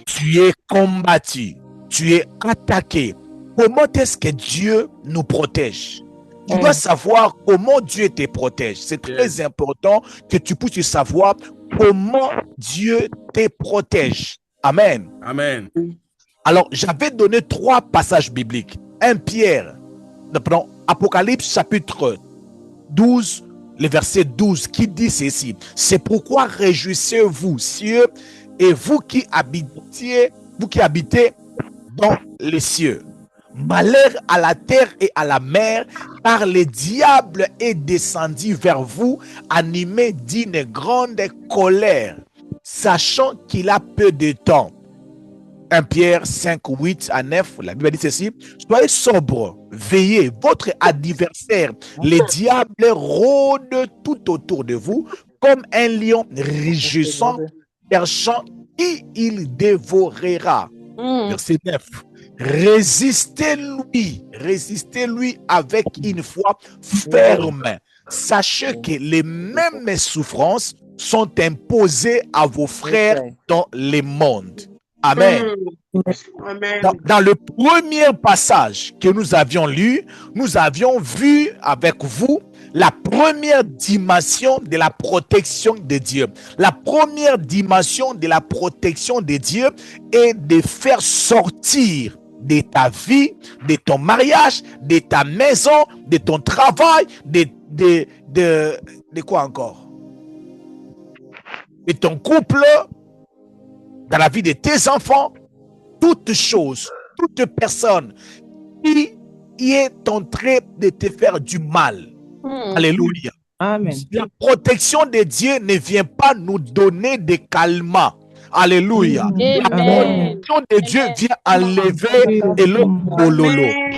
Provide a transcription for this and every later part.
tu es combattu, tu es attaqué. Comment est-ce que Dieu nous protège? Tu dois savoir comment Dieu te protège. C'est très important que tu puisses savoir comment Dieu te protège. Amen. Amen. Alors, j'avais donné 3 passages bibliques. 1 Pierre, pardon, Apocalypse chapitre 12, le verset 12, qui dit ceci. C'est pourquoi réjouissez-vous, cieux, et vous qui habitez dans les cieux. Malheur à la terre et à la mer, car le diable est descendu vers vous, animé d'une grande colère, sachant qu'il a peu de temps. 1 Pierre 5, 8 à 9, la Bible dit ceci. Soyez sobres, veillez, votre adversaire, le diable, rôde tout autour de vous, comme un lion rugissant, cherchant qui il dévorera. Verset 9. Résistez-lui avec une foi ferme. Sachez que les mêmes souffrances sont imposées à vos frères dans le monde. Amen. Dans le premier passage que nous avions lu, nous avions vu avec vous la première dimension de la protection de Dieu. La première dimension de la protection de Dieu est de faire sortir de ta vie, de ton mariage, de ta maison, de ton travail, de quoi encore? De ton couple, dans la vie de tes enfants, toute chose, toute personne qui est en train de te faire du mal. Alléluia. Amen. La protection de Dieu ne vient pas nous donner des calmants. Alléluia. La protection de Dieu vient enlever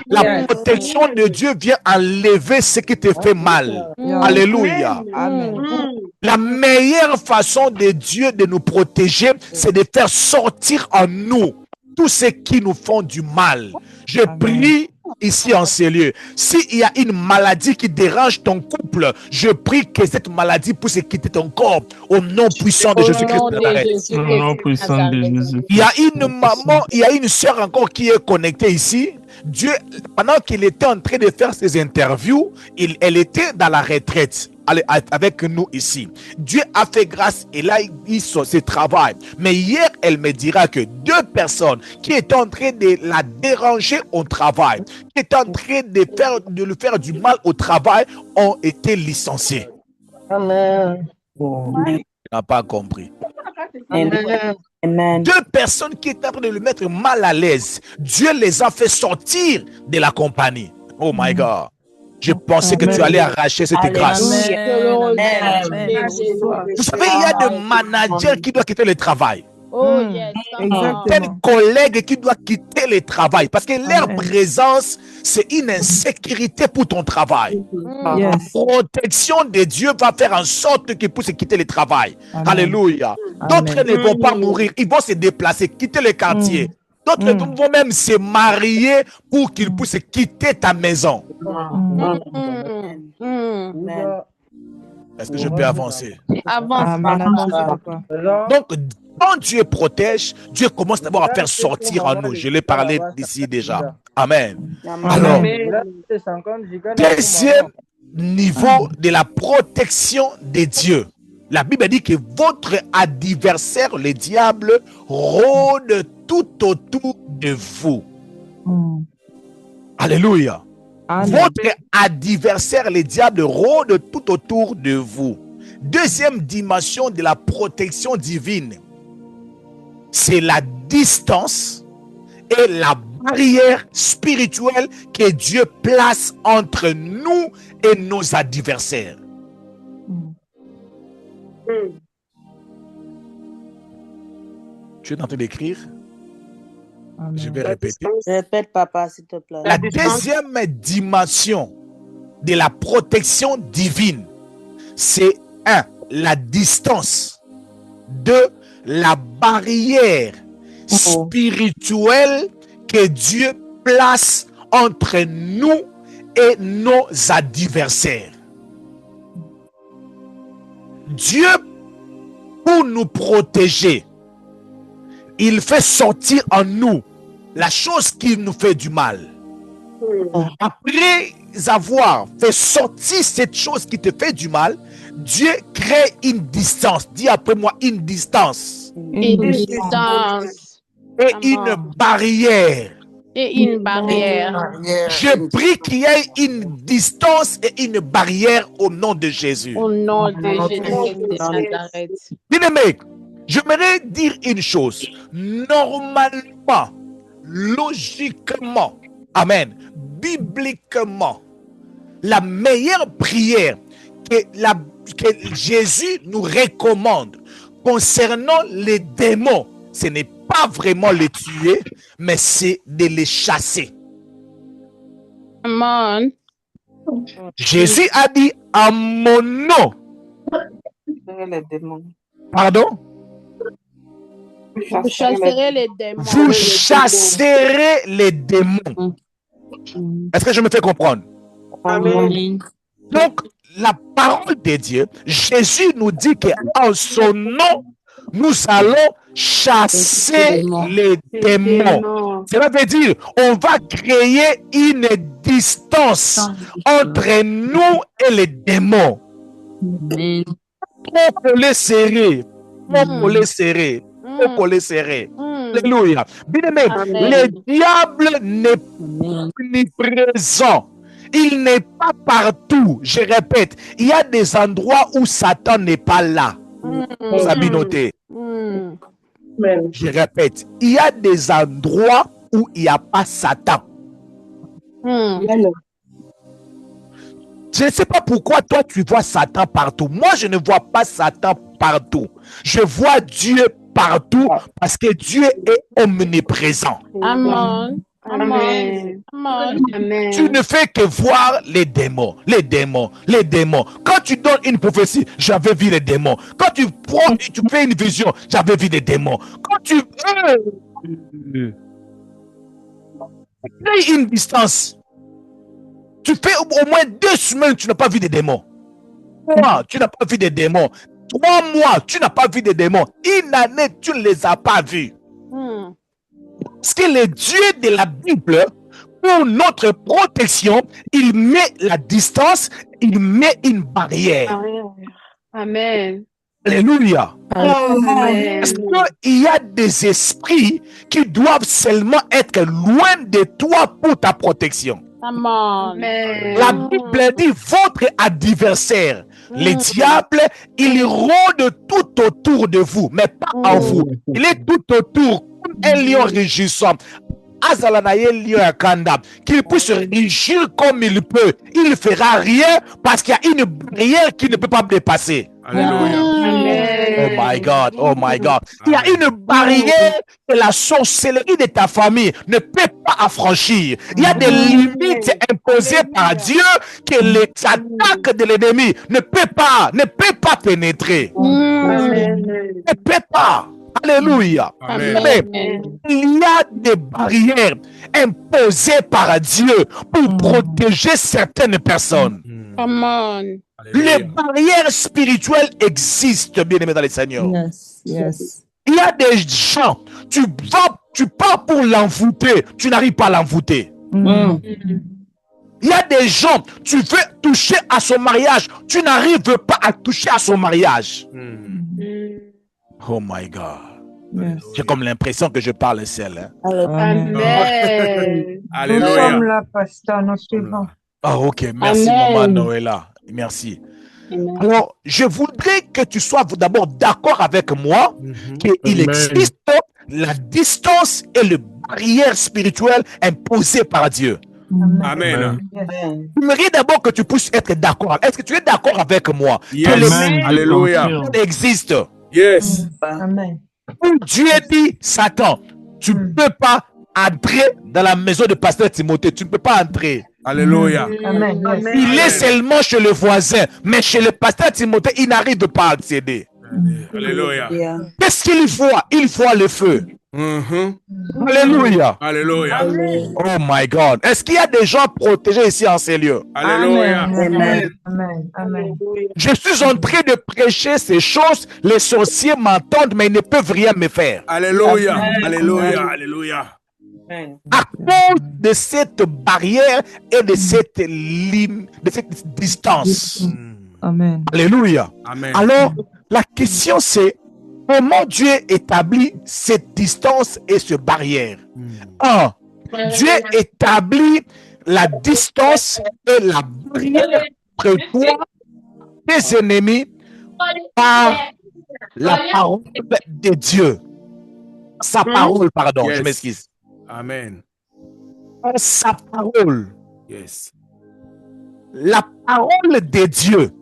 la protection de Dieu vient enlever ce qui te fait mal. Alléluia. Amen. La meilleure façon de Dieu de nous protéger, c'est de faire sortir en nous tous ceux qui nous font du mal. Je prie ici en ces lieux. S'il y a une maladie qui dérange ton couple, je prie que cette maladie puisse quitter ton corps au nom puissant de Jésus-Christ de Nazareth. Au nom puissant de Jésus. Il y a une maman, il y a une sœur encore qui est connectée ici. Dieu, pendant qu'il était en train de faire ses interviews, elle était dans la retraite avec nous ici. Dieu a fait grâce et là il se travaille. Mais hier, elle me dira que 2 personnes qui étaient en train de la déranger au travail, qui étaient en train de lui faire du mal au travail, ont été licenciées. Amen. Tu n'as pas compris. Amen. 2 personnes qui étaient en train de le mettre mal à l'aise, Dieu les a fait sortir de la compagnie. Oh my God. Je pensais que tu allais arracher cette grâce. Vous savez, il y a des managers qui doivent quitter le travail. Oh, yes. Des collègues qui doivent quitter le travail parce que leur présence, c'est une insécurité pour ton travail. La protection de Dieu va faire en sorte qu'ils puissent quitter le travail. Alléluia. D'autres ne vont pas mourir, ils vont se déplacer, quitter le quartier. D'autres vont même se marier pour qu'ils puissent quitter ta maison. Est-ce que je peux avancer? Avance. Donc, quand Dieu protège, Dieu commence d'abord à faire sortir en nous. Je l'ai parlé d'ici déjà. Amen. Alors, deuxième niveau de la protection de Dieu. La Bible dit que votre adversaire, le diable, rôde tout autour de vous. Alléluia. Amen. Votre adversaire, le diable, rôde tout autour de vous. Deuxième dimension de la protection divine, c'est la distance et la barrière spirituelle que Dieu place entre nous et nos adversaires. Tu es en train d'écrire? Je vais répéter. Répète, papa, s'il te plaît. La deuxième dimension de la protection divine, c'est 1. La distance. 2. La barrière spirituelle que Dieu place entre nous et nos adversaires. Dieu, pour nous protéger, il fait sortir en nous la chose qui nous fait du mal. Après avoir fait sortir cette chose qui te fait du mal, Dieu crée une distance. Dis après moi, une distance. Une distance. Et une barrière. Et une barrière. Je prie qu'il y ait une distance et une barrière au nom de Jésus. Au nom de Jésus de Nazareth. Bien-aimé, j'aimerais dire une chose. Normalement, logiquement, amen, bibliquement, la meilleure prière que Jésus nous recommande concernant les démons, ce n'est pas vraiment les tuer, mais c'est de les chasser. Amen. Jésus a dit à mon nom. Les démons. Pardon? Vous chasserez les démons. Vous chasserez les démons. Est-ce que je me fais comprendre? Amen. Donc, la parole de Dieu, Jésus nous dit qu'en son nom, nous allons chasser les démons. Cela veut dire, on va créer une distance entre nous et les démons. Pour coller serré. Pour coller serré. Pour coller serré. Alléluia. Bien-aimé, le diable n'est omniprésent. Il n'est pas partout. Je répète, il y a des endroits où Satan n'est pas là. Vous avez noté. Je répète, il y a des endroits où il n'y a pas Satan. Je ne sais pas pourquoi toi tu vois Satan partout. Moi je ne vois pas Satan partout. Je vois Dieu partout parce que Dieu est omniprésent. Amen. Amen. Amen. Tu ne fais que voir les démons, les démons, les démons. Quand tu donnes une prophétie, j'avais vu les démons. Quand tu prends, tu fais une vision, j'avais vu les démons. Quand tu fais une distance, tu fais au moins 2 semaines, tu n'as pas vu des démons. 3 mois, tu n'as pas vu des démons. 3 mois, tu n'as pas vu des démons. 1 année, tu ne les as pas vus. Parce que le Dieu de la Bible, pour notre protection, il met la distance, il met une barrière. Amen. Alléluia. Amen. Parce qu'il y a des esprits qui doivent seulement être loin de toi pour ta protection. Amen. La Bible dit votre adversaire, le diable, il rôde tout autour de vous, mais pas en vous. Il est tout autour, comme un lion rugissant. Qu'il puisse rugir comme il peut, il ne fera rien parce qu'il y a une barrière qui ne peut pas dépasser. Alléluia. Oh my God, oh my God. Il y a une barrière que la sorcellerie de ta famille ne peut pas affranchir. Il y a des limites imposées par Dieu que les attaques de l'ennemi ne peut pas pénétrer. Ne peut pas. Alléluia. Amen. Il y a des barrières imposées par Dieu pour protéger certaines personnes. Amen. Les barrières spirituelles existent, bien aimés dans les Seigneurs. Yes, yes. Il y a des gens, tu pars pour l'envoûter, tu n'arrives pas à l'envoûter. Il y a des gens, tu veux toucher à son mariage, tu n'arrives pas à toucher à son mariage. Oh my God. Yes. J'ai comme l'impression que je parle seul. Hein? Amen. Nous Alléluia. sommes là, pasteur, nous suivons. Ah, ok, merci Amen. maman Noëlla. Merci. Amen. Alors, je voudrais que tu sois d'abord d'accord avec moi qu'il Amen. existe la distance et le barrière spirituelle imposée par Dieu. Amen. J'aimerais d'abord que tu puisses être d'accord. Est-ce que tu es d'accord avec moi que Yes. le Alléluia. monde existe? Yes. Amen. Où Dieu dit, Satan, tu ne peux pas entrer dans la maison de pasteur Timothée. Tu ne peux pas entrer. Alléluia. Amen. Il est seulement chez le voisin, mais chez le pasteur Timothée, il n'arrive pas à accéder. Alléluia. Qu'est-ce qu'il voit? Il voit le feu. Alléluia. Alléluia. Amen. Oh my God. Est-ce qu'il y a des gens protégés ici en ces lieux? Alléluia. Amen. Amen. Amen. Je suis en train de prêcher ces choses. Les sorciers m'entendent, mais ils ne peuvent rien me faire. Alléluia. Amen. Alléluia. Alléluia. À cause de cette barrière et de cette distance. Amen. Alléluia. Amen. Alors, la question c'est comment Dieu établit cette distance et cette barrière. Un, Dieu établit la distance et la barrière entre toi et tes ennemis par la parole de Dieu. Sa parole, pardon, Yes. je m'excuse. Amen. Par sa parole. Yes. La parole de Dieu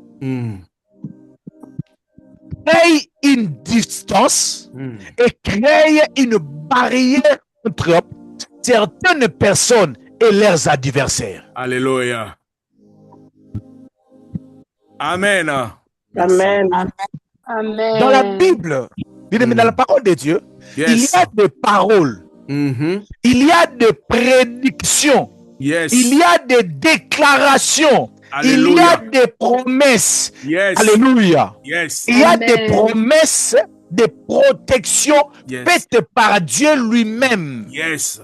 crée une distance et crée une barrière entre certaines personnes et leurs adversaires. Alléluia. Amen. Amen. Dans la Bible, dans la parole de Dieu, il y Yes. a des paroles, Mhm. il y a des prédictions, Yes. il y a des déclarations, il y Alléluia. a des promesses. Yes. Alléluia. Yes. Il y a Amen. des promesses, des protections Yes. faites par Dieu lui-même Yes.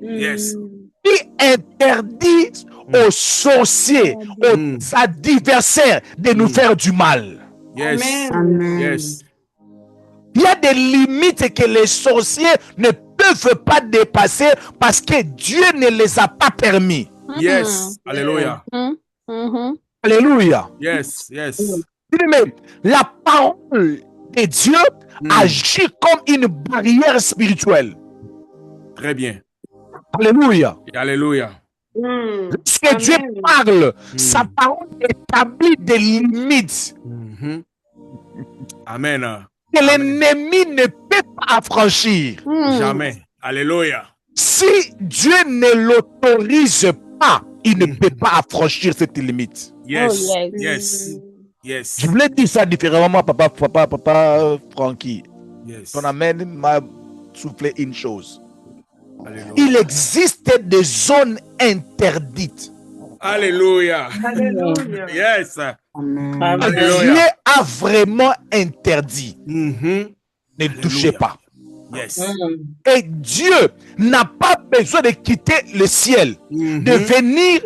Yes. qui interdit aux sorciers, aux adversaires de nous faire du mal. Yes. Amen. Yes. Il y a des limites que les sorciers ne peuvent pas dépasser parce que Dieu ne les a pas permis. Yes. Alléluia. Alléluia. Yes. Yes. Mais la parole de Dieu agit comme une barrière spirituelle. Très bien. Alléluia. Alléluia. Lorsque Dieu parle, sa parole établit des limites Mhm. Amen. que l'ennemi ne peut pas affranchir. Jamais. Alléluia. Si Dieu ne l'autorise pas, il ne peut pas affranchir cette limite. Yes. Oh, yes. Yes. Yes. Je voulais dire ça différemment, papa Frankie. Yes. Ton amen m'a soufflé une chose. Alléluia. Il existe des zones interdites. Alléluia. Alléluia. Yes. Amen. Dieu Alléluia. a vraiment interdit. Mhm. Ne le touchez pas. Yes. Et Dieu n'a pas besoin de quitter le ciel, Mhm. de venir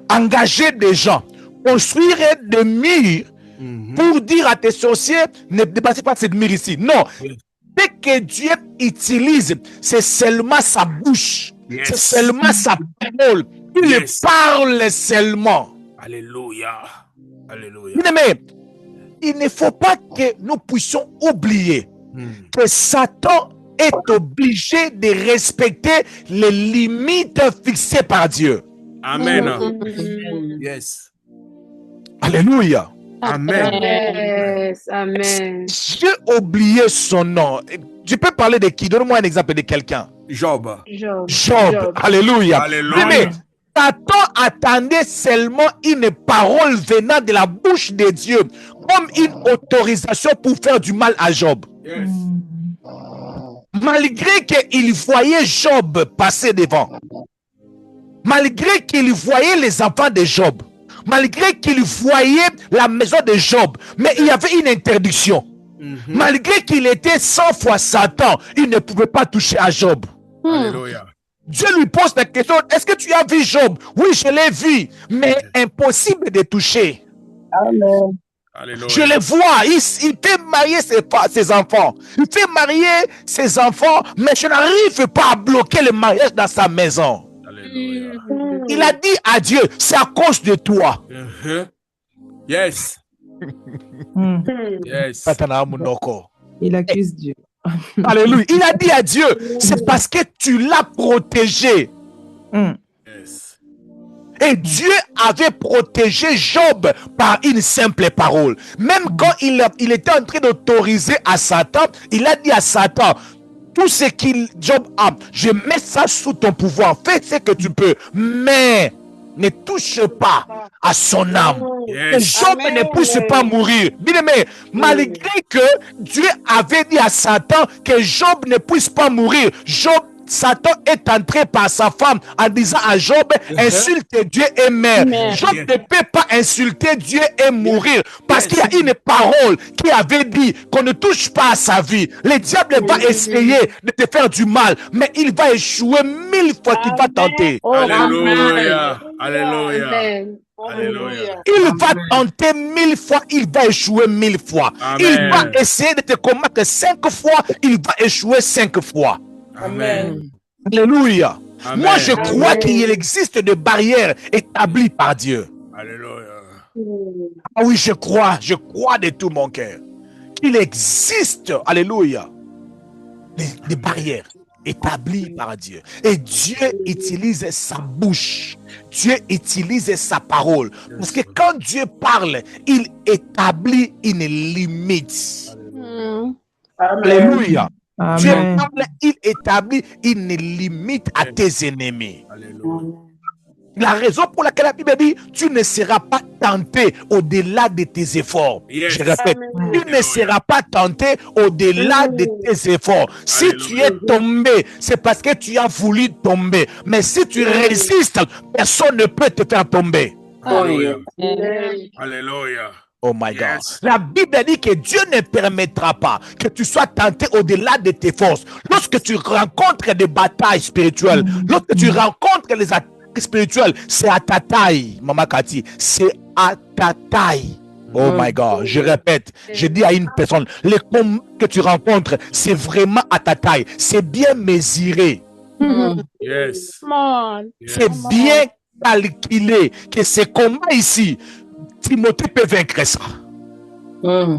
engager des gens, construire des murs Mhm. pour dire à tes sorciers, ne dépassez pas cette mur ici. Non. Yes. Dès que Dieu utilise, c'est seulement sa bouche, Yes. c'est seulement sa parole. Il Yes. parle seulement. Alléluia. Alléluia. Mais il ne faut pas que nous puissions oublier Mhm. que Satan est obligé de respecter les limites fixées par Dieu. Amen. Yes. Alléluia. Amen. Yes. Amen. J'ai oublié son nom. Je peux parler de qui? Donne-moi un exemple de quelqu'un. Job. Job. Job. Alléluia. Alléluia. Mais Satan attendait seulement une parole venant de la bouche de Dieu comme une autorisation pour faire du mal à Job. Yes. Malgré qu'il voyait Job passer devant, malgré qu'il voyait les enfants de Job, malgré qu'il voyait la maison de Job, mais il y avait une interdiction. Mhm. Malgré qu'il était 100 fois Satan, il ne pouvait pas toucher à Job. Alléluia. Dieu lui pose la question, est-ce que tu as vu Job? Oui, je l'ai vu, mais impossible de toucher. Alléluia. Je le vois, il fait marier ses enfants. Il fait marier ses enfants, mais je n'arrive pas à bloquer le mariage dans sa maison. Alléluia. Il a dit à Dieu, c'est à cause de toi. Mhm. Yes. Yes. Il accuse Dieu. Alléluia. Il a dit à Dieu, c'est parce que tu l'as protégé. Yes. Et Dieu avait protégé Job par une simple parole. Même quand il était en train d'autoriser à Satan, il a dit à Satan, tout ce qu'il Job a, je mets ça sous ton pouvoir. Fais ce que tu peux, mais ne touche pas à son âme. Que Yes. Job ne puisse pas mourir. Bien aimé, malgré que Dieu avait dit à Satan que Job ne puisse pas mourir, Job Satan est entré par sa femme en disant à Job, insulte Dieu et meurs. Job ne peut pas insulter Dieu et mourir parce qu'il y a une parole qui avait dit qu'on ne touche pas à sa vie. Le diable va essayer de te faire du mal, mais il va échouer 1000 fois qu'il va tenter. Alléluia. Alléluia. Alléluia. Il va tenter 1000 fois, il va échouer 1000 fois. Amen. Il va essayer de te combattre 5 fois, il va échouer 5 fois. Amen. Alléluia. Amen. Moi, je crois qu'il existe des barrières établies par Dieu. Alléluia. Ah oui, je crois de tout mon cœur qu'il existe, alléluia, des barrières établies par Dieu. Et Dieu utilise sa bouche. Dieu utilise sa parole. Parce que quand Dieu parle, il établit une limite. Alléluia. Amen. Dieu parle, il établit une limite à tes ennemis. Alléluia. La raison pour laquelle la Bible dit, tu ne seras pas tenté au-delà de tes efforts. Yes. Je répète, tu ne seras pas tenté au-delà de tes efforts. Si tu es tombé, c'est parce que tu as voulu tomber. Mais si tu résistes, personne ne peut te faire tomber. Alléluia. Alléluia. Oh my God. Yes. La Bible dit que Dieu ne permettra pas que tu sois tenté au-delà de tes forces. Lorsque tu rencontres des batailles spirituelles, lorsque tu rencontres les attaques spirituelles, c'est à ta taille, Maman Cathy. C'est à ta taille. Oh my God. Je répète, je dis à une personne, les combats que tu rencontres, c'est vraiment à ta taille. C'est bien mesuré. Yes. C'est bien calculé que ces combats ici, Timothée peut vaincre ça. Oh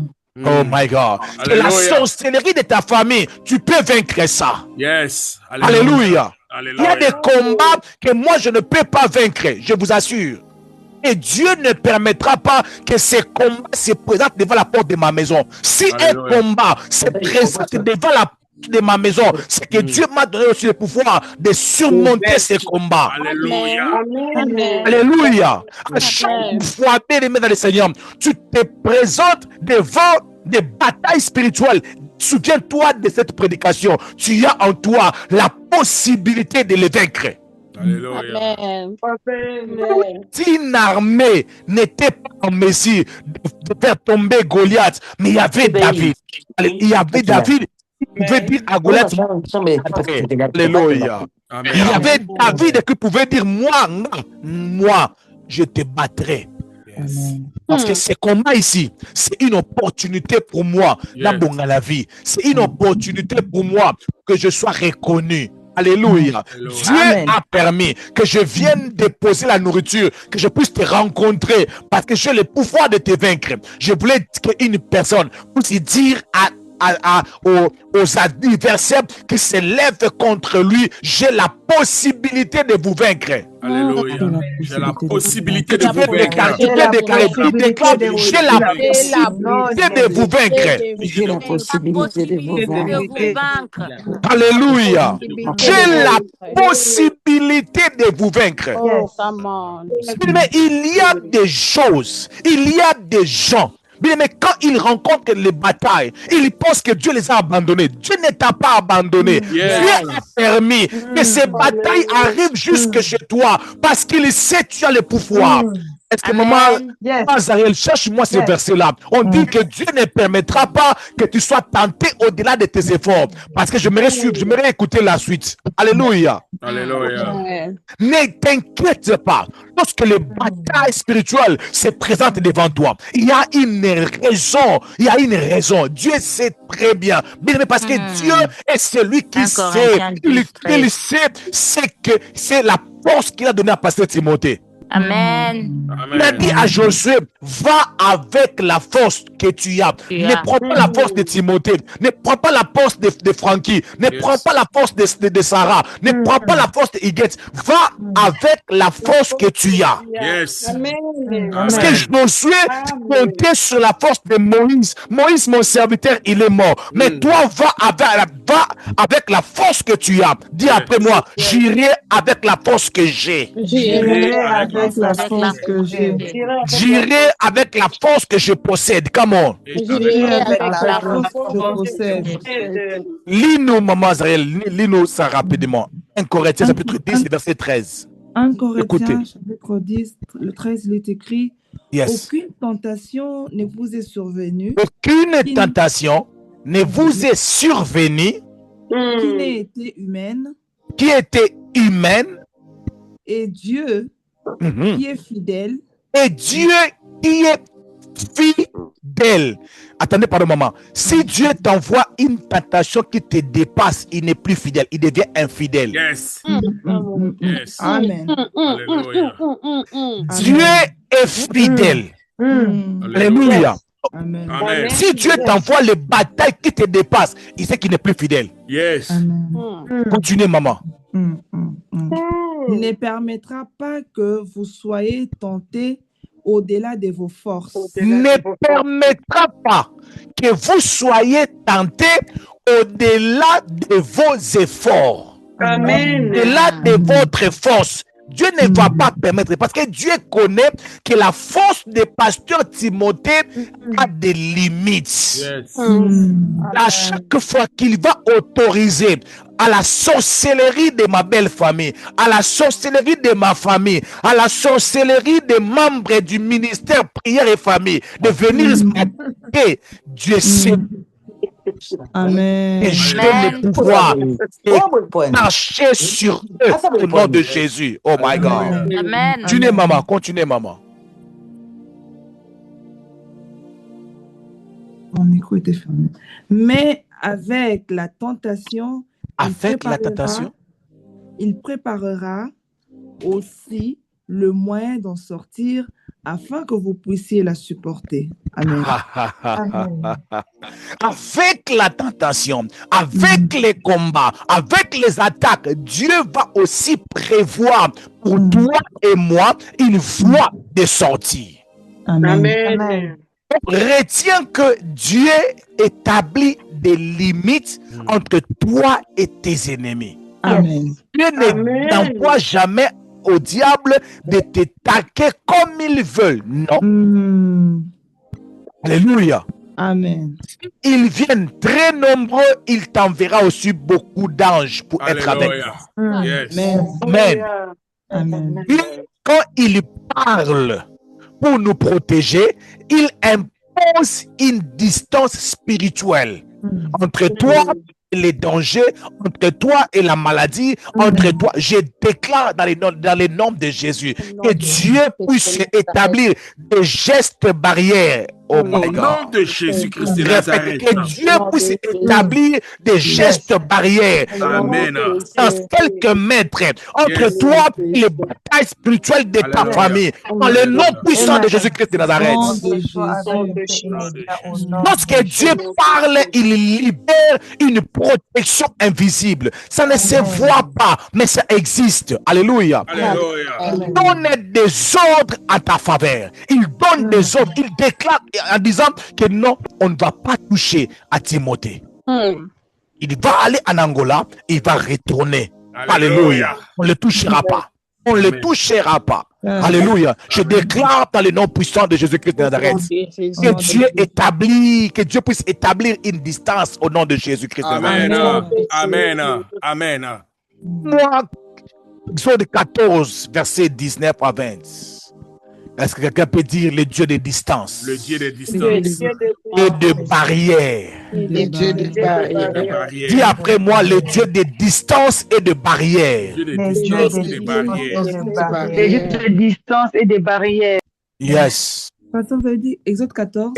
my God. Que la Alléluia. sorcellerie de ta famille, tu peux vaincre ça. Yes. Alléluia. Il y a Alléluia. des combats que moi je ne peux pas vaincre, je vous assure. Et Dieu ne permettra pas que ces combats se présentent devant la porte de ma maison. Si Alléluia. un combat se présente devant la porte de ma maison, c'est que Dieu m'a donné aussi le pouvoir de surmonter ces combats. Alléluia. Alléluia. À chaque fois, bien-aimé dans le Seigneur, tu te présentes devant des batailles spirituelles. Souviens-toi de cette prédication. Tu as en toi la possibilité de les vaincre. Alléluia. Si une armée n'était pas en mesure de faire tomber Goliath, mais il y avait David. Il y avait David qui pouvait dire à Goliath, alléluia. Amen. Il y avait David qui pouvait dire, moi, je te battrai. Yes. Parce que ce combat ici, c'est une opportunité pour moi dans la vie. C'est une opportunité pour moi que je sois reconnu. Alléluia. Alléluia. Dieu Amen. a permis que je vienne déposer la nourriture, que je puisse te rencontrer parce que j'ai le pouvoir de te vaincre. Je voulais qu'une personne puisse dire aux adversaires qui se lèvent contre lui, j'ai la possibilité de vous vaincre. Alléluia. J'ai la possibilité de Tu vous peux déclarer, vaincre. tu déclares, j'ai la possibilité de vous vaincre. J'ai la possibilité de vous vaincre. Alléluia. J'ai la possibilité de vous vaincre. Mais il y a des choses, il y a des gens. Bien, mais quand ils rencontrent les batailles, ils pensent que Dieu les a abandonnés. Dieu ne t'a pas abandonné. Yes. Dieu a permis que ces batailles arrivent jusque chez toi parce qu'il sait que tu as le pouvoir. Est-ce que maman, Yes. Azariel, cherche-moi ce verset-là. On dit que Dieu ne permettra pas que tu sois tenté au-delà de tes efforts. Parce que j'aimerais suivre, j'aimerais écouter la suite. Alléluia. Alléluia. Ne t'inquiète pas. Lorsque les batailles spirituelles se présentent devant toi, il y a une raison. Il y a une raison. Dieu sait très bien. Bien aimé, parce que Dieu est celui qui sait. Il sait que c'est la force qu'il a donnée à pasteur Timothée. Amen. Il a dit à Josué, va avec la force que tu as. Ne prends pas la force de Timothée. Ne prends pas la force de Frankie. Ne prends pas la force de Sarah. Ne prends pas la force de Higuette. Va avec la force que tu as. Yes. Parce que Josué comptait sur la force de Moïse. Moïse, mon serviteur, il est mort. Mais toi, va avec la force que tu as. Dis après moi, j'irai avec la force que j'ai. J'irai avec avec la force que j'ai. J'irai avec la force que je possède. Come on. J'irai avec la force que je possède. Lis-nous, maman Zraël, lis-nous ça rapidement. 1 Corinthiens chapitre 10, verset 13. 1 Corinthiens Écoutez. chapitre 10, le 13, il est écrit: Yes. aucune tentation ne vous est survenue Aucune tentation ne vous est survenue qui n'ait été humaine, qui était humaine. et Dieu Mhm. qui est fidèle. Et Dieu qui est fidèle. Attendez, pardon, maman. Si Dieu t'envoie une tentation qui te dépasse, il n'est plus fidèle, il devient infidèle. Yes. Yes. Amen. Alléluia. Dieu est fidèle. Alléluia. Amen. Amen. Si Dieu t'envoie les batailles qui te dépassent, il sait qu'il n'est plus fidèle. Yes. Amen. Continuez, maman. Il ne permettra pas que vous soyez tentés au-delà de vos forces. Ne permettra pas que vous soyez tentés au-delà de vos efforts, au-delà de votre force. Dieu ne va pas permettre, parce que Dieu connaît que la force de pasteur Timothée a des limites. Yes. À chaque fois qu'il va autoriser à la sorcellerie de ma belle famille, à la sorcellerie de ma famille, à la sorcellerie des membres du ministère prière et famille de venir s'attaquer, Dieu sait Amen. que j'ai le pouvoir de marcher sur eux au nom de Jésus. Oh my God. Amen. Continuez, maman. Continuez, maman. Mon micro était fermé. Mais avec la tentation, Avec la tentation, il préparera aussi le moyen d'en sortir afin que vous puissiez la supporter. Amen. avec la tentation, avec les combats, avec les attaques, Dieu va aussi prévoir pour toi et moi une voie de sortie. Amen. Retiens que Dieu établit des limites entre toi et tes ennemis. Amen. Dieu n'envoie jamais au diable de te taquer comme ils veulent. Non. Alléluia. Amen. Ils viennent très nombreux, il t'enverra aussi beaucoup d'anges pour être avec toi. Yes. Amen. Amen. Quand il parle pour nous protéger, il impose une distance spirituelle entre toi et les dangers, entre toi et la maladie, entre toi. Je déclare dans les noms de Jésus que Dieu puisse établir des gestes barrières. Oh my Au God. nom de Jésus-Christ de Répète, Nazareth. que Dieu puisse établir des gestes barrières. Amen. Dans quelques mètres entre Yes. toi et les batailles spirituelles de ta Alléluia. famille. Dans le nom puissant de Jésus-Christ de Nazareth. Nom de Jésus. Lorsque Dieu parle, il libère une protection invisible. Ça ne se voit pas, mais ça existe. Alléluia. Alléluia. Il donne des ordres à ta faveur. Il donne des ordres. Il déclare en disant que non, on ne va pas toucher à Timothée. Il va aller en Angola, il va retourner. Alléluia. On ne le touchera pas. On ne le touchera pas. Alléluia. Je déclare dans le nom puissant de Jésus-Christ de Nazareth que Dieu établit, que Dieu puisse établir une distance au nom de Jésus-Christ de Nazareth. Amen. Amen. Amen. Moi, Exode 14, verset 19 à 20. Est-ce que quelqu'un peut dire le Dieu de distance Le Dieu des distances. et de barrières? Le Dieu de barrières. Dis après moi, le Dieu de distance et de barrières. Dieu des distances et des barrières. Les Dieu de distance et des barrières. Yes. Pasteur, vous avez dit Exode 14.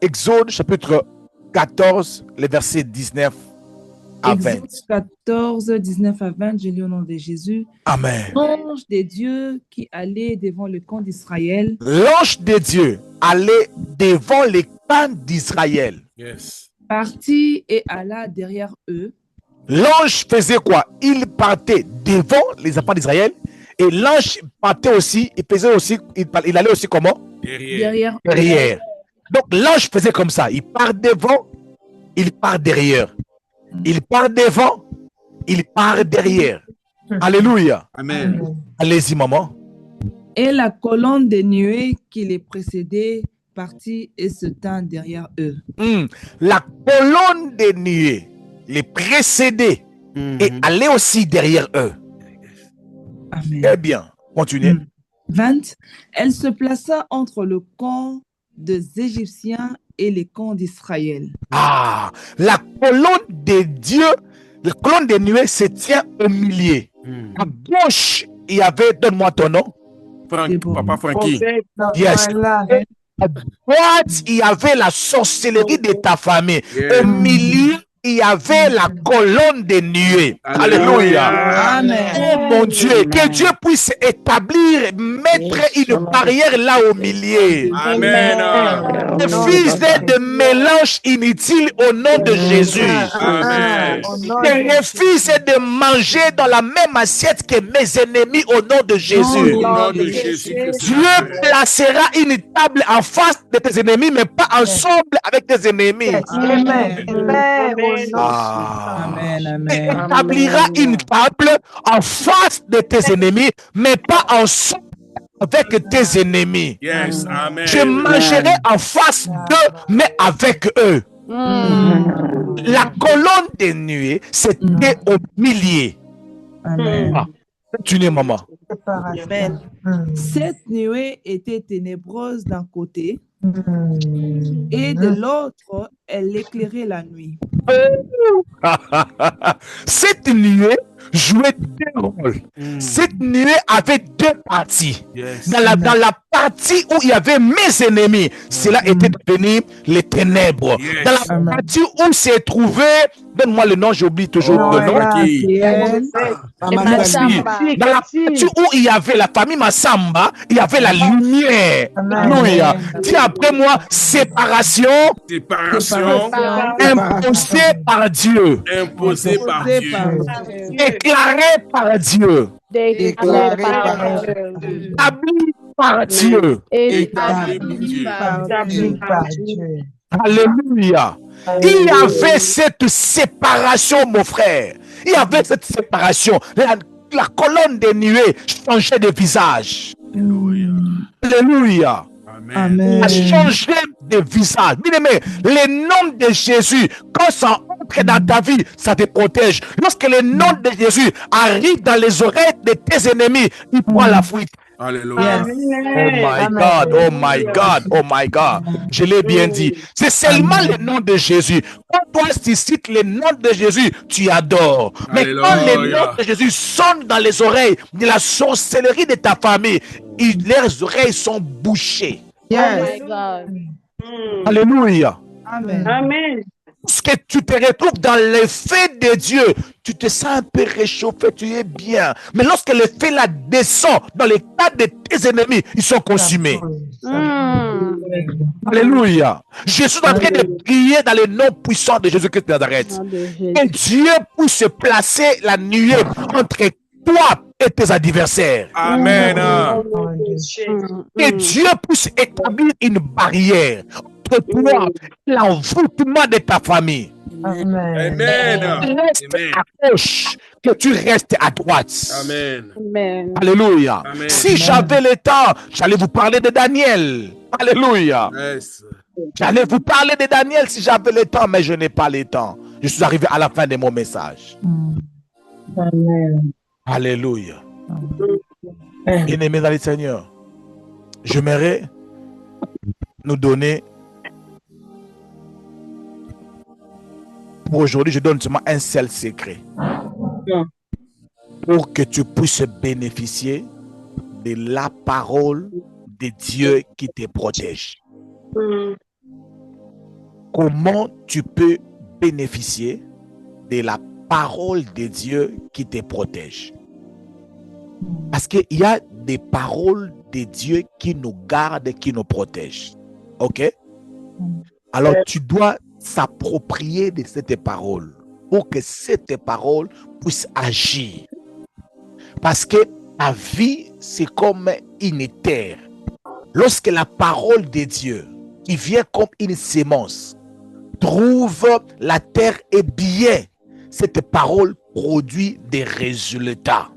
Exode chapitre 14, les versets 19 à 20. Exode 14, 19 à 20, je lis au nom de Jésus. Amen. L'ange des dieux qui allait devant le camp d'Israël L'ange de Dieu allait devant les camps d'Israël. Yes. partit et alla derrière eux. L'ange faisait quoi? Il partait devant les enfants d'Israël et l'ange partait aussi, il allait aussi comment? Derrière. Derrière. Donc l'ange faisait comme ça, il part devant, il part derrière. Il part devant, il part derrière. Alléluia. Amen. Allez-y, maman. Et la colonne des nuées qui les précédait partit et se tint derrière eux. La colonne des nuées les précédait et allait aussi derrière eux. Amen. Eh bien, continuez. 20. Elle se plaça entre le camp des Égyptiens et les camps d'Israël. La colonne des dieux, la colonne des nuées se tient au milieu. À gauche, il y avait, donne-moi ton nom. Papa Frankie. Yes. À droite, il y avait la sorcellerie de ta famille. Au milieu, il y avait la colonne des nuées. Alléluia. Amen. Oh mon Dieu, que Dieu puisse établir, mettre une barrière là au milieu. Amen. Refuse de mélange inutile au nom de Jésus. Amen. Refuse de manger dans la même assiette que mes ennemis au nom de Jésus. Au nom de Jésus. Dieu placera une table en face de tes ennemis, mais pas ensemble avec tes ennemis. Amen. Amen. Établira une table en face de tes ennemis, mais pas ensemble avec tes ennemis. Yes, amen. Je mangerai en face d'eux, mais avec eux. La colonne des nuées, c'était au milieu. Amen. Continuez, maman. Cette nuée était ténébreuse d'un côté et de l'autre, elle éclairait la nuit. Cette nuée jouait deux rôles. Cette nuée avait deux parties. Yes. Dans la partie où il y avait mes ennemis, cela était devenu les ténèbres. Yes. Dans la partie où s'est trouvé, donne-moi le nom, j'oublie toujours le nom. Dans la partie où il y avait la famille Massamba, il y avait la lumière. Alléluia. Dis après moi, séparation Séparation imposée par Dieu, imposée par Dieu. déclarée par Dieu, établie par Dieu. Établie par Dieu. Alléluia. Il y avait cette séparation, mon frère. Il y avait cette séparation. La colonne des nuées changeait de visage. Alléluia. Amen. A changé de visage. Bien-aimé, le nom de Jésus, quand ça entre dans ta vie, ça te protège. Lorsque le nom de Jésus arrive dans les oreilles de tes ennemis, il prend la fuite. Alléluia. Oh my God, oh my God, oh my God. Je l'ai bien dit. C'est seulement le nom de Jésus. Quand toi tu cites le nom de Jésus, tu adores. Mais quand le nom de Jésus sonne dans les oreilles de la sorcellerie de ta famille, leurs oreilles sont bouchées. Yes. Alléluia. Amen. Lorsque tu te retrouves dans le feu de Dieu, tu te sens un peu réchauffé, tu es bien. Mais lorsque le feu là descend dans les cas de tes ennemis, ils sont consumés. Alléluia. Je suis en train de prier dans le nom puissant de Jésus-Christ de Nazareth. Que Dieu puisse placer la nuée entre toi et tes adversaires. Amen. Que Dieu puisse établir une barrière entre toi et l'envoûtement de ta famille. Amen. Reste à gauche, que tu restes à droite. Amen. Alléluia. Amen. Si j'avais le temps, j'allais vous parler de Daniel. Alléluia. Yes. J'allais vous parler de Daniel si j'avais le temps, mais je n'ai pas le temps. Je suis arrivé à la fin de mon message. Alléluia. Bien-aimés dans le Seigneur, j'aimerais nous donner, pour aujourd'hui, je donne seulement un seul secret pour que tu puisses bénéficier de la parole de Dieu qui te protège. Comment tu peux bénéficier de la parole de Dieu qui te protège? Parce qu'il y a des paroles de Dieu qui nous gardent, qui nous protègent. Ok? Alors tu dois s'approprier de cette parole pour que cette parole puisse agir. Parce que ta vie, c'est comme une terre. Lorsque la parole de Dieu, qui vient comme une sémence, trouve la terre est bien, cette parole produit des résultats.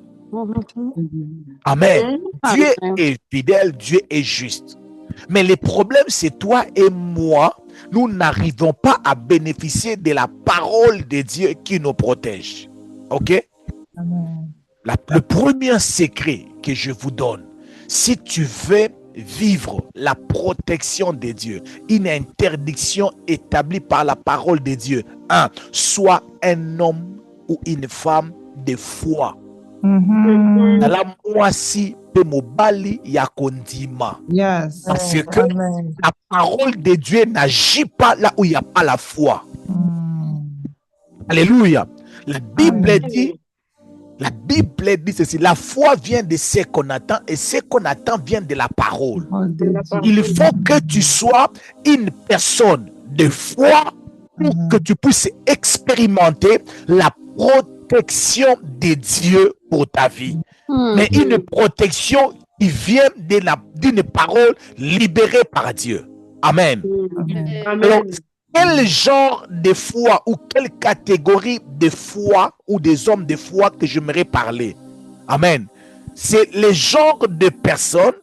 Amen. Dieu est fidèle, Dieu est juste. Mais le problème, c'est toi et moi, nous n'arrivons pas à bénéficier de la parole de Dieu qui nous protège. OK? Amen. Le premier secret que je vous donne, si tu veux vivre la protection de Dieu, une interdiction établie par la parole de Dieu, sois un homme ou une femme de foi. La moisi pe mobali ya kondima. Yes. Parce que Amen. la parole de Dieu n'agit pas là où il n'y a pas la foi. Alléluia. La Bible dit ceci. La foi vient de ce qu'on attend et ce qu'on attend vient de la parole. Il faut que tu sois une personne de foi pour que tu puisses expérimenter la protection de Dieu pour ta vie. Mais une protection qui vient d'une parole libérée par Dieu. Amen. Alors, quel genre de foi ou quelle catégorie de foi ou des hommes de foi que j'aimerais parler? Amen. C'est le genre de personnes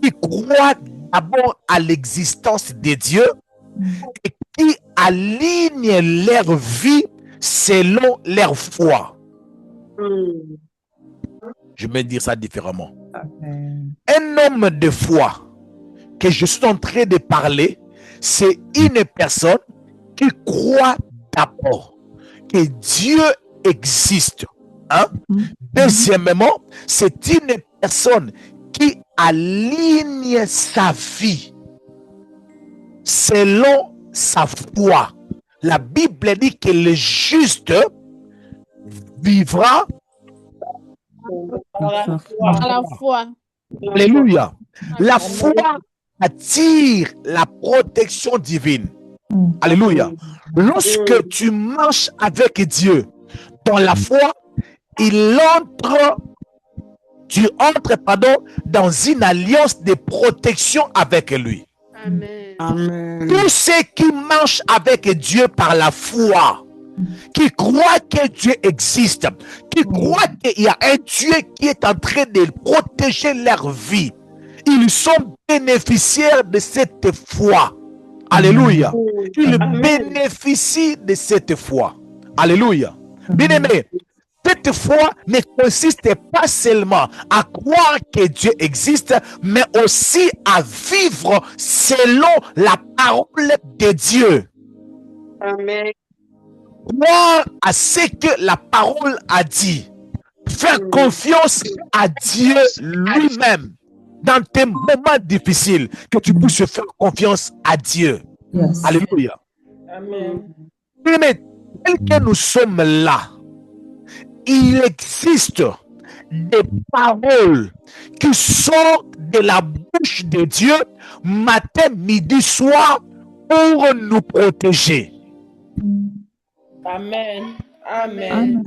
qui croient d'abord à l'existence de Dieu et qui alignent leur vie selon leur foi. Je vais dire ça différemment. Un homme de foi que je suis en train de parler, c'est une personne qui croit d'abord que Dieu existe. Deuxièmement, c'est une personne qui aligne sa vie selon sa foi. La Bible dit que le juste vivra À la foi. Alléluia. La foi attire la protection divine. Alléluia. Lorsque tu marches avec Dieu dans la foi, tu entres dans une alliance de protection avec lui. Amen. Tous ceux qui marchent avec Dieu par la foi, qui croient que Dieu existe, qui croient qu'il y a un Dieu qui est en train de protéger leur vie, ils sont bénéficiaires de cette foi. Alléluia. Ils bénéficient de cette foi. Alléluia. Bien-aimé, cette foi ne consiste pas seulement à croire que Dieu existe, mais aussi à vivre selon la parole de Dieu. Amen. Croire à ce que la parole a dit. Faire confiance à Dieu lui-même. Dans tes moments difficiles, que tu puisses faire confiance à Dieu. Yes. Alléluia. Amen. Mais tel que nous sommes là, il existe des paroles qui sortent de la bouche de Dieu matin, midi, soir pour nous protéger. Amen. Amen.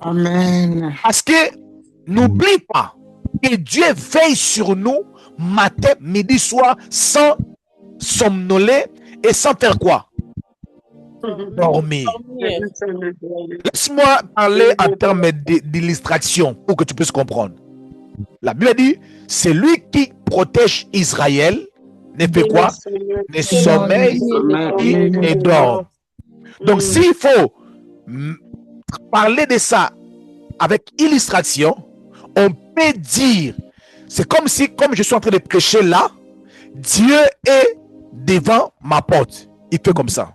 Amen. Parce que n'oublie pas que Dieu veille sur nous matin, midi, soir sans somnoler et sans faire quoi? Dormir. Laisse-moi parler en termes d'illustration pour que tu puisses comprendre. La Bible dit, c'est lui qui protège Israël, ne fait quoi? Ne sommeille et ne dort. Donc s'il faut parler de ça avec illustration, on peut dire, c'est comme si, comme je suis en train de prêcher là, Dieu est devant ma porte. Il fait comme ça.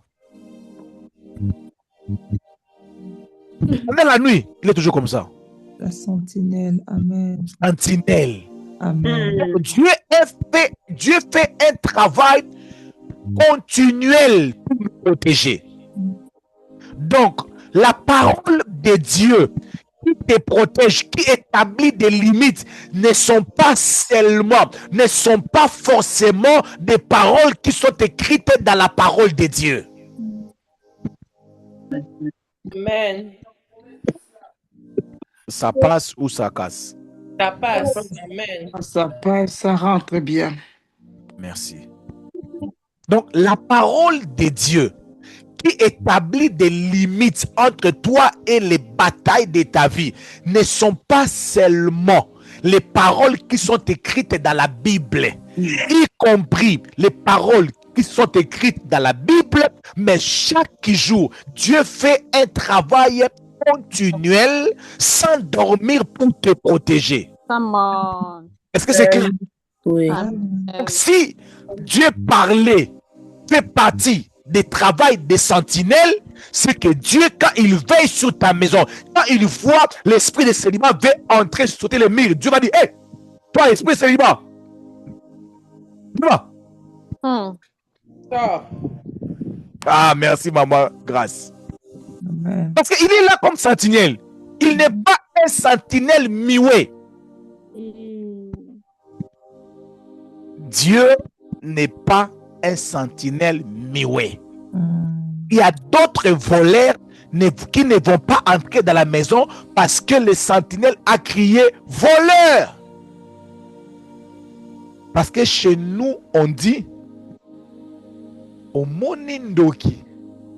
Pendant la nuit, il est toujours comme ça. La sentinelle. Amen. Sentinelle. Amen. Dieu fait un travail continuel pour nous protéger. Donc, la parole de Dieu qui te protège, qui établit des limites, ne sont pas forcément des paroles qui sont écrites dans la parole de Dieu. Amen. Ça passe ou ça casse? Ça passe. Amen. Ça passe, ça rentre bien. Merci. Donc, la parole de Dieu qui établit des limites entre toi et les batailles de ta vie ne sont pas seulement les paroles qui sont écrites dans la Bible, y compris les paroles qui sont écrites dans la Bible, mais chaque jour, Dieu fait un travail continuel sans dormir pour te protéger. Come on. Est-ce que c'est clair? Oui. Donc, si Dieu parlait, fait partie des travail des sentinelles, c'est que Dieu, quand il veille sur ta maison, quand il voit l'esprit de célibat veut entrer, sauter les murs, Dieu va dire, hé, toi, esprit de célibat, dis-moi. Sors. Ah, merci, maman, grâce. Amen. Parce qu'il est là comme sentinelle. Il n'est pas un sentinelle muet. Dieu n'est pas un sentinelle muet. Il y a d'autres voleurs qui ne vont pas entrer dans la maison parce que le sentinelle a crié voleur. Parce que chez nous, on dit Omonindoki.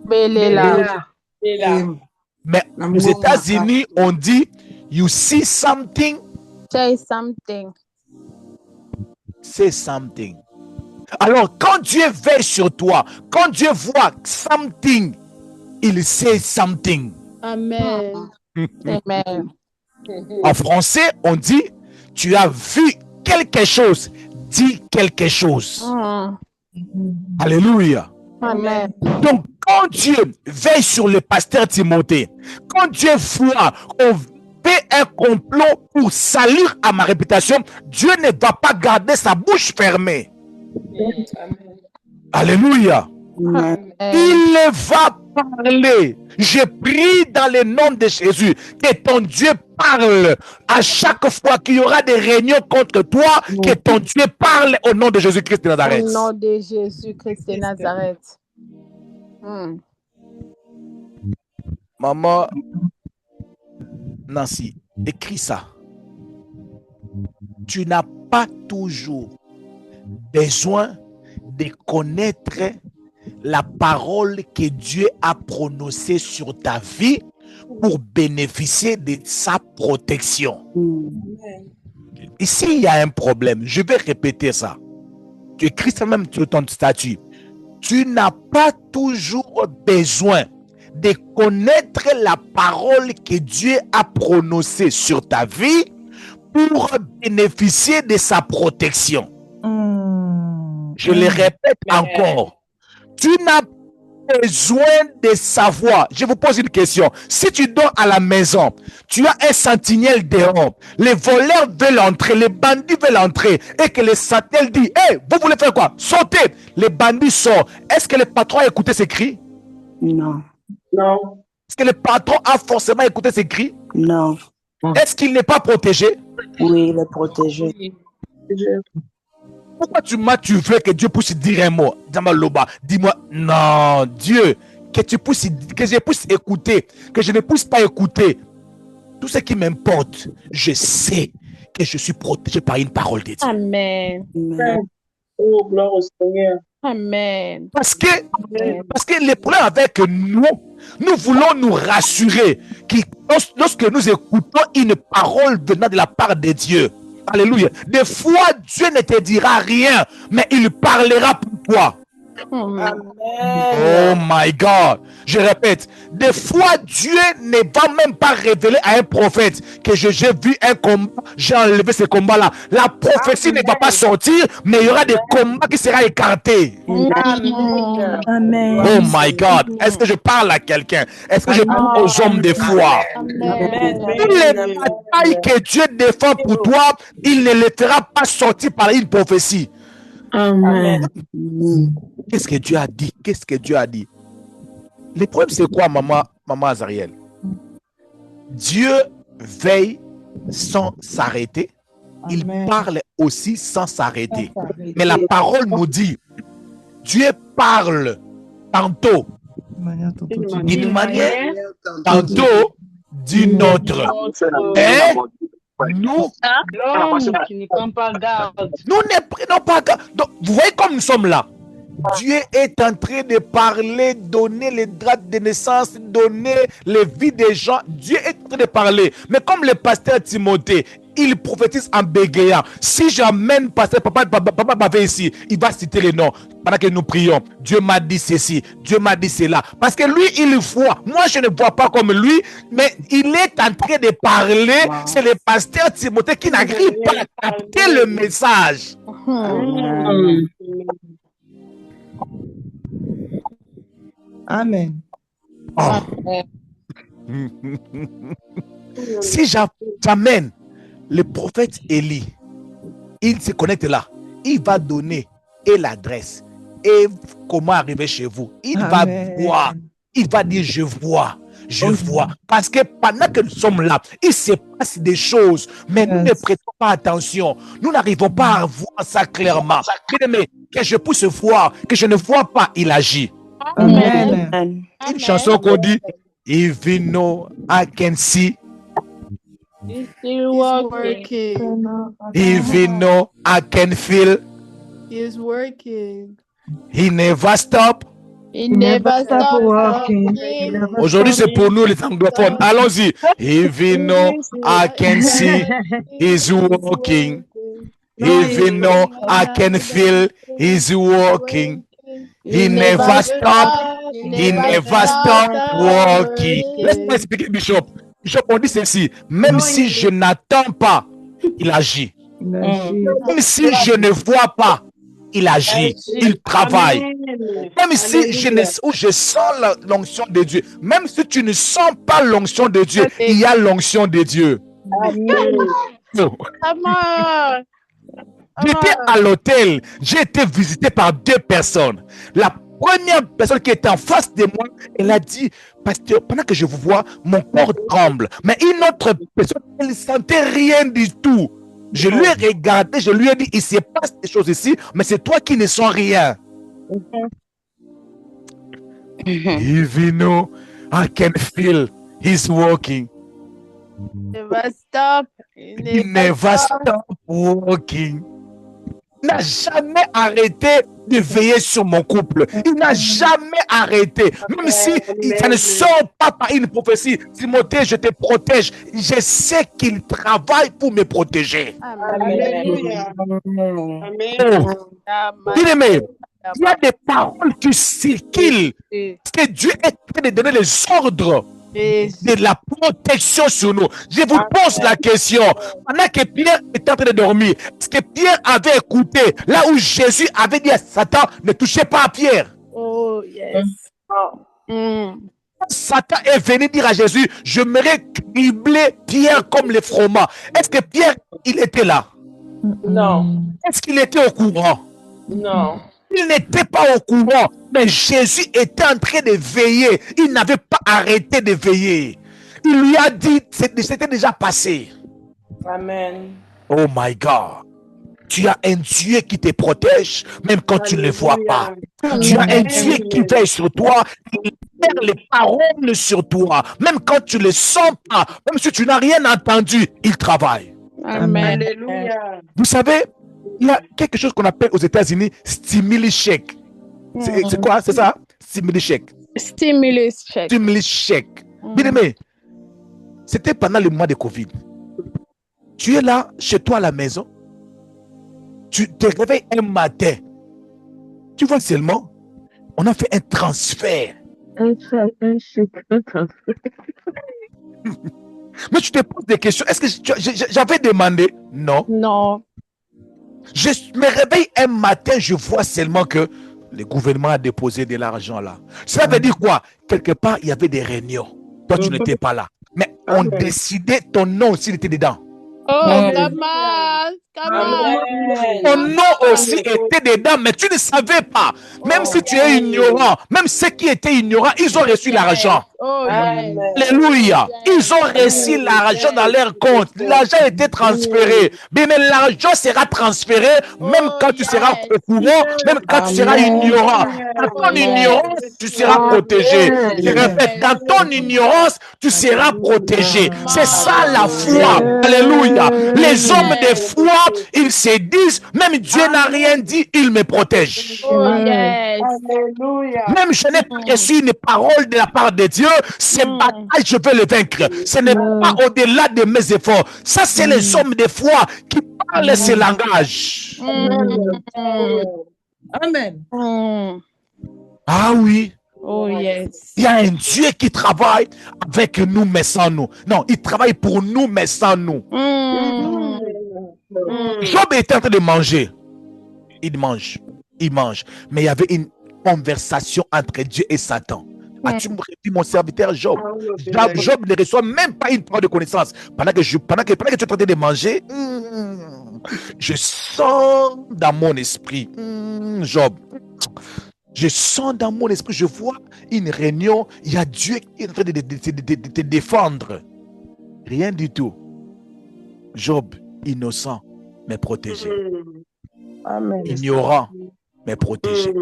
Belela. Et là. Mais aux États-Unis, on dit you see something, Say something. say something. Alors, quand Dieu veille sur toi, quand Dieu voit something, il sait something. Amen. Amen. En français, on dit tu as vu quelque chose, dis quelque chose. Alléluia. Amen. Donc, quand Dieu veille sur le pasteur Timothée, quand Dieu voit qu'on fait un complot pour salir à ma réputation, Dieu ne va pas garder sa bouche fermée. Amen. Alléluia. Amen. Il va parler. Je prie dans le nom de Jésus que ton Dieu parle à chaque fois qu'il y aura des réunions contre toi, que ton Dieu parle au nom de Jésus-Christ de Nazareth. Au nom de Jésus-Christ de Nazareth. Maman Nancy, écris ça. Tu n'as pas toujours besoin de connaître la parole que Dieu a prononcée sur ta vie pour bénéficier de sa protection. Ici, il y a un problème. Je vais répéter ça. Tu écris ça même sur ton statut. Tu n'as pas toujours besoin de connaître la parole que Dieu a prononcée sur ta vie pour bénéficier de sa protection. Je le répète encore. Tu n'as pas besoin de savoir. Je vous pose une question. Si tu dors à la maison, tu as un sentinelle dehors, les voleurs veulent entrer, les bandits veulent entrer, et que le sentinelle dit, hey, vous voulez faire quoi? Sautez. Les bandits sortent. Est-ce que le patron a écouté ses cris? Non. Non. Est-ce que le patron a forcément écouté ses cris? Non. Est-ce qu'il n'est pas protégé? Oui, il est protégé. Pourquoi tu veux que Dieu puisse dire un mot? Dis-moi, non, Dieu, que je puisse écouter, que je ne puisse pas écouter. Tout ce qui m'importe, je sais que je suis protégé par une parole de Dieu. Amen. Amen. Oh, gloire au Seigneur. Amen. Parce que le problème avec nous voulons nous rassurer que lorsque nous écoutons une parole venant de la part de Dieu, alléluia, des fois Dieu ne te dira rien, mais il parlera pour toi. Amen. Oh my God. Je répète, des fois Dieu ne va même pas révéler à un prophète que j'ai vu un combat, j'ai enlevé ce combat-là. La prophétie ne va pas sortir, mais il y aura des combats qui seront écartés. Amen. Oh my God. Est-ce que je parle à quelqu'un? Est-ce que je parle aux hommes de foi? Toutes les batailles que Dieu défend pour toi, il ne les fera pas sortir par une prophétie. Amen. Qu'est-ce que Dieu a dit? Qu'est-ce que Dieu a dit? Le problème, c'est quoi, maman Azariel? Dieu veille sans s'arrêter. Il Amen. parle aussi sans s'arrêter. Mais la parole nous dit, Dieu parle tantôt d'une manière, tantôt d'une autre. Et nous L'homme qui ne prend pas garde. ne prenons pas garde. Donc, vous voyez comme nous sommes là. Dieu est en train de parler, donner les dates de naissance, donner les vies des gens. Dieu est en train de parler. Mais comme le pasteur Timothée, il prophétise en bégayant. Si j'amène pasteur papa Bavé ici, il va citer les noms. Pendant que nous prions, Dieu m'a dit ceci, Dieu m'a dit cela. Parce que lui, il voit. Moi, je ne vois pas comme lui, mais il est en train de parler. C'est le pasteur Timothée qui n'arrive pas à capter le message. Amen. Oh. Si j'amène le prophète Élie, il se connecte là, il va donner et l'adresse et comment arriver chez vous. Il va voir, il va dire je vois. Je vois. Parce que pendant que nous sommes là, il se passe des choses, mais nous ne prêtons pas attention. Nous n'arrivons pas à voir ça clairement. Mais que je puisse voir, que je ne vois pas, il agit. Amen. Une chanson qu'on dit, even though I can see, He's still working. even though I can feel, He's working. he never stop. He never stops working. working. Aujourd'hui, c'est pour nous les anglophones. Allons-y. Even though I can see, he's working. Even though I can feel, he's working. He never stop. He never stop working. Laisse-moi expliquer, Bishop. Bishop, on dit ceci. Même si je n'attends pas, il agit. Même si je ne vois pas, il agit. Il travaille. Même si je sens l'onction de Dieu. Même si tu ne sens pas l'onction de Dieu, il y a l'onction de Dieu. J'étais à l'hôtel, j'ai été visité par 2 personnes. La première personne qui était en face de moi, elle a dit, pasteur, pendant que je vous vois, mon corps tremble. Mais une autre personne, elle ne sentait rien du tout. Je lui ai regardé, je lui ai dit, il se passe des choses ici, mais c'est toi qui ne sens rien. Even though I can feel he's walking. Never stop. He never stop walking. Il n'a jamais arrêté de veiller sur mon couple. Il n'a jamais arrêté. Même si ça ne sort pas par une prophétie. Timothée, je te protège. Je sais qu'il travaille pour me protéger. Alléluia. Bien-aimé, il y a des paroles qui circulent. Parce que Dieu est en train de donner les ordres de la protection sur nous. Je vous pose la question. Pendant que Pierre était en train de dormir, est-ce que Pierre avait écouté là où Jésus avait dit à Satan, ne touchez pas à Pierre? Oh, yes. Satan est venu dire à Jésus, je m'aurais criblé Pierre comme les froment. Est-ce que Pierre, il était là? Non. Est-ce qu'il était au courant? Non. Il n'était pas au courant, mais Jésus était en train de veiller. Il n'avait pas arrêté de veiller. Il lui a dit, c'était déjà passé. Amen. Oh my God. Tu as un Dieu qui te protège, même quand tu ne le vois pas. Tu as un Dieu qui veille sur toi, qui perd les paroles sur toi. Même quand tu ne le sens pas, même si tu n'as rien entendu, il travaille. Amen. Alléluia. Vous savez, il y a quelque chose qu'on appelle aux États-Unis stimuli check. C'est quoi? C'est ça? Stimuli check. Stimulus check. Stimuli check. Bien aimé, c'était pendant le mois de Covid. Tu es là, chez toi à la maison. Tu te réveilles un matin. Tu vois seulement, on a fait un transfert. Mais tu te poses des questions. Est-ce que j'avais demandé? Non. Non. Je me réveille un matin, je vois seulement que le gouvernement a déposé de l'argent là. Ça veut dire quoi? Quelque part, il y avait des réunions. Toi, tu n'étais pas là. Mais on décidait, ton nom aussi était dedans. Oh, come on. Ton nom aussi était dedans, mais tu ne savais pas. Même si tu es ignorant, même ceux qui étaient ignorants, ils ont reçu l'argent. Oh, Amen. Alléluia. Ils ont reçu l'argent dans leur compte. L'argent a été transféré. Bien, mais l'argent sera transféré même quand tu seras au courant, même quand tu seras ignorant. Dans ton ignorance, tu seras protégé. Je répète, dans ton ignorance, tu seras protégé. C'est ça la foi. Alléluia. Les hommes de foi, ils se disent, même Dieu n'a rien dit, il me protège. oh, yes. Alléluia. Même je n'ai pas reçu une parole de la part de Dieu, ces batailles, je vais le vaincre. Ce n'est pas au-delà de mes efforts. Ça, c'est les hommes de foi qui parlent ce langage. Amen. Ah oui. Oh, yes. Il y a un Dieu qui travaille avec nous, mais sans nous. Non, il travaille pour nous, mais sans nous. Job était en train de manger. Il mange. Mais il y avait une conversation entre Dieu et Satan. As-tu dit mon serviteur Job? Job ne reçoit même pas une parole de connaissance. Pendant que tu es en train de manger, je sens dans mon esprit, Job, je sens dans mon esprit, je vois une réunion, il y a Dieu qui est en train de te défendre. Rien du tout. Job, innocent, mais protégé. Amen. Ignorant, mais protégé.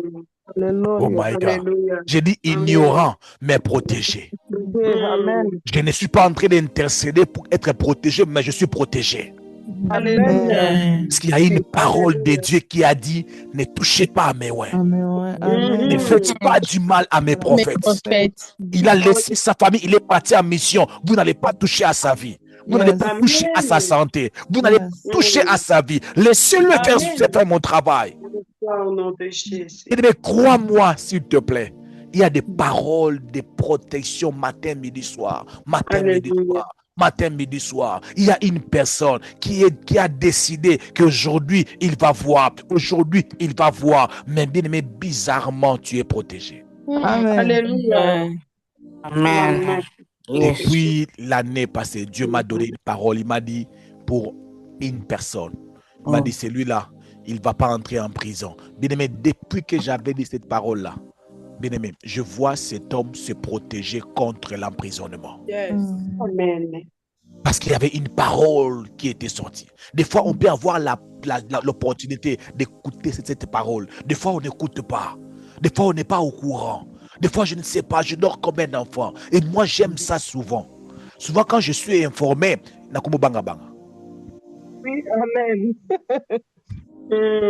Oh my God. Alléluia. J'ai dit ignorant, mais protégé. Amen. Je ne suis pas en train d'intercéder pour être protégé, mais je suis protégé. Alléluia. Parce qu'il y a une parole de Dieu qui a dit, ne touchez pas à mes oins. Ne faites pas du mal à mes prophètes. Il a laissé sa famille, il est parti en mission. Vous n'allez pas toucher à sa vie. Vous n'allez pas toucher à sa santé. Vous n'allez pas toucher à sa vie. Laissez-le faire mon travail. Mais crois-moi, s'il te plaît. Il y a des paroles de protection matin, midi, soir. Matin, midi, soir. Matin, midi, soir. Il y a une personne qui a décidé qu'aujourd'hui, il va voir. Aujourd'hui, il va voir. Mais bien aimé, bizarrement, tu es protégé. Amen. Alléluia. Amen. Depuis l'année passée, Dieu m'a donné une parole. Il m'a dit pour une personne. Il m'a dit, celui-là, il ne va pas entrer en prison. Bien aimé, depuis que j'avais dit cette parole-là, bien aimé, je vois cet homme se protéger contre l'emprisonnement. Yes. Amen. Parce qu'il y avait une parole qui était sortie. Des fois, on peut avoir l'opportunité d'écouter cette parole. Des fois, on n'écoute pas. Des fois, on n'est pas au courant. Des fois, je ne sais pas, je dors combien d'enfants. Et moi, j'aime ça souvent. Souvent, quand je suis informé, Oui, amen.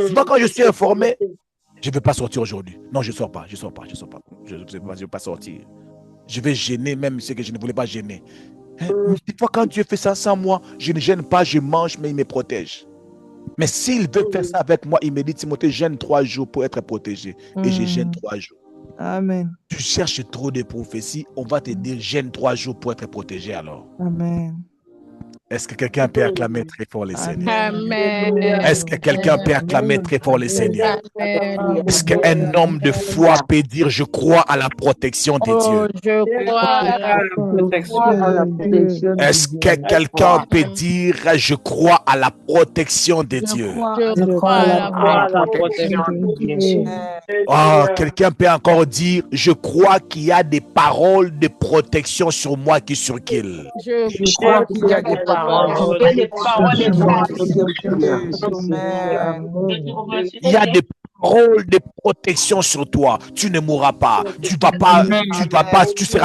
souvent, quand je suis informé, je ne vais pas sortir aujourd'hui. Non, je ne sors pas, je ne sors pas. Je ne vais pas sortir. Je vais gêner même ce que je ne voulais pas gêner. Des fois, quand Dieu fait ça sans moi, je ne gêne pas, je mange, mais il me protège. Mais s'il veut faire ça avec moi, il me dit, Timothée, gêne 3 jours pour être protégé. Et je gêne 3 jours. Amen. Tu cherches trop de prophéties, on va te dire, gêne 3 jours pour être protégé alors. Amen. Est-ce que quelqu'un peut acclamer très fort les Seigneurs? Amen. Est-ce que quelqu'un peut acclamer très fort les Seigneurs? Amen. Est-ce qu'un homme de foi peut dire, je crois à la protection de Oh, Dieu? je crois à la protection. Est-ce que quelqu'un peut dire, je crois à la protection de Dieu? Je crois à la protection. Oh, quelqu'un peut encore dire, je crois qu'il y a des paroles de protection sur moi qui circulent. Je crois qu'il y a des paroles. Il y a des paroles de protection sur toi. Tu ne mourras pas. Tu seras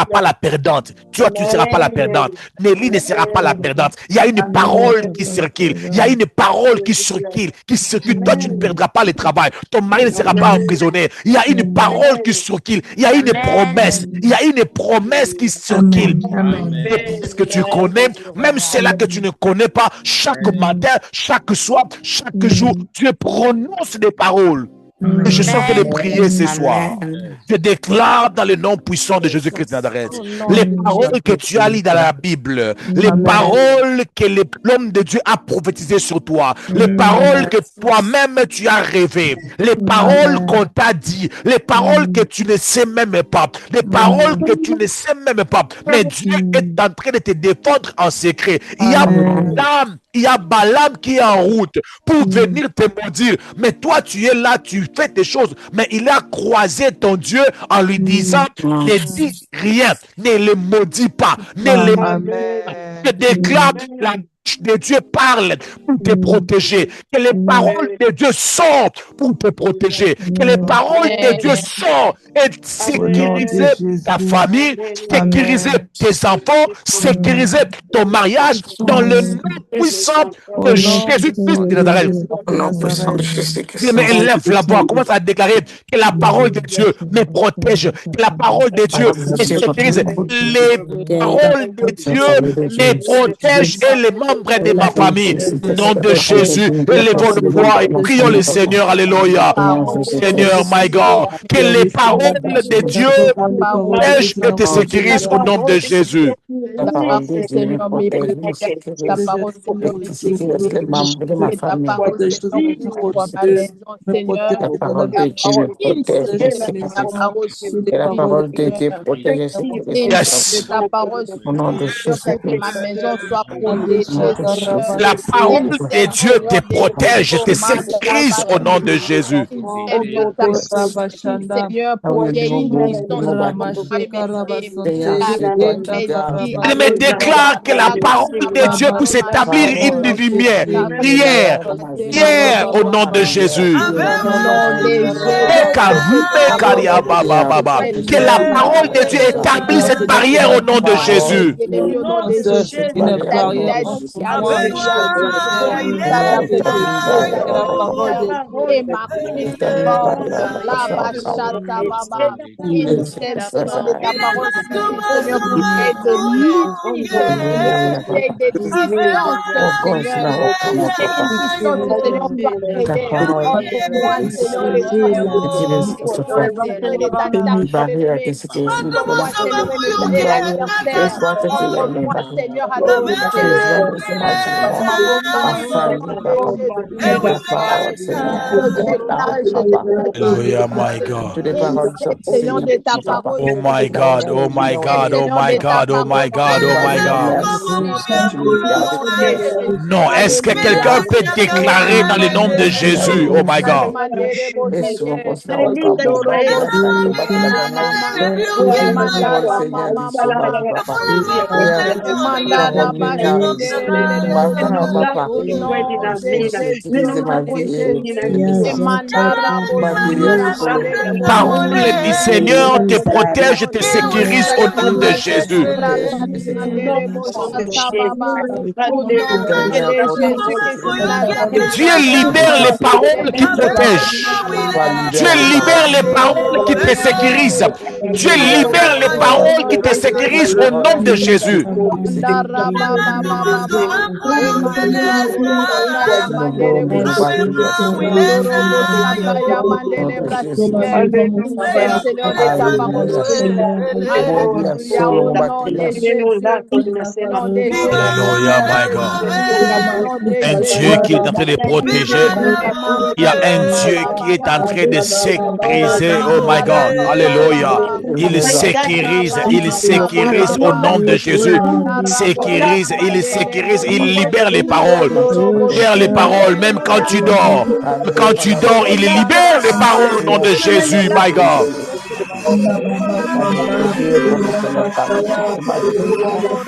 pas la perdante. Toi, tu ne seras pas la perdante. Nelly ne sera pas la perdante. Il y a une parole qui circule. Il y a une parole qui circule. Toi, tu ne perdras pas le travail. Ton mari ne sera pas emprisonné. Il y a une parole qui circule. Il y a une promesse. Il y a une promesse qui circule. Ce que tu connais, même celle-là que tu ne connais pas, chaque matin, chaque soir, chaque jour, tu prononces des paroles. Et je sens que de prier ce soir. Je déclare dans le nom puissant de Jésus-Christ de Nazareth, les paroles que tu as lues dans la Bible, les paroles que l'homme de Dieu a prophétisées sur toi, les paroles que toi-même tu as rêvées, les paroles qu'on t'a dit, les paroles que tu ne sais même pas, les paroles que tu ne sais même pas, mais Dieu est en train de te défendre en secret. Il y a Balaam qui est en route pour venir te maudire, mais toi tu es là, tu fait des choses, mais il a croisé ton Dieu en lui disant, ne dis rien, ne le maudis pas, ne le je déclare la bouche de Dieu parle pour te protéger, que les paroles de Dieu sortent pour te protéger, que les paroles de Dieu sortent et sécuriser ta famille, sécuriser tes enfants, sécuriser ton mariage dans le nom puissant de Jésus-Christ de Nazareth. Mais élève la voix, commence à déclarer que la parole de Dieu me protège, que la parole de Dieu me sécurise, les paroles de Dieu me protègent et les membres de ma famille. Au nom de Jésus, élevons le poids et prions le Seigneur. Alléluia. Seigneur, my God, que les paroles de Dieu protègent et te sécurisent au nom de Jésus. La parole du Seigneur me protège. La parole de ma maison, Seigneur. La parole de Dieu me protège. La parole de Dieu protège. Yes. La parole Au nom de Jésus. que ma maison soit protégée. La parole de Dieu te protège, te sécurise au nom de Jésus. Seigneur, pour qu'il y ait une distance. Il me déclare que la parole de Dieu puisse établir une lumière. Prière au nom de Jésus. Que la parole de Dieu établisse cette barrière au nom de Jésus. Hallelujah, my God. Oh my God, oh my God, oh my God, oh my God, oh my God. Non, est-ce que quelqu'un peut déclarer dans le nom de Jésus? Oh my God. Parole du Seigneur te protège, te sécurise au nom de Jésus. Dieu libère les paroles qui protègent. Dieu libère les paroles qui te sécurisent. Dieu libère les paroles qui te sécurisent au nom de Jésus. Alléluia, my God. Un Dieu qui est en train de protéger. Il y a un Dieu qui est en train de sécuriser. Oh my God. Alléluia. Il sécurise au nom de Jésus. Sécurise, il libère les paroles. Libère les paroles, même quand tu dors. Quand tu dors, il libère les paroles au nom de Jésus, my God.